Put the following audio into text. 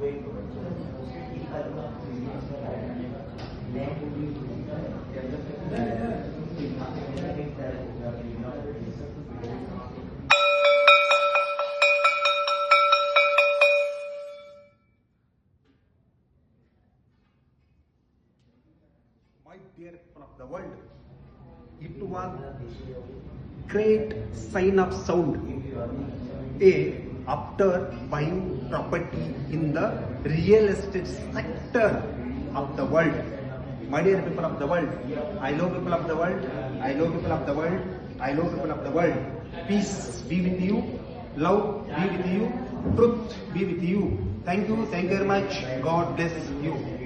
My dear people of the world, it was great sign of sound. After buying property in the real estate sector of the world. My dear people of the world, I love people of the world, I love people of the world, I love people of the world. Peace be with you, love be with you, truth be with you. Thank you very much. God bless you.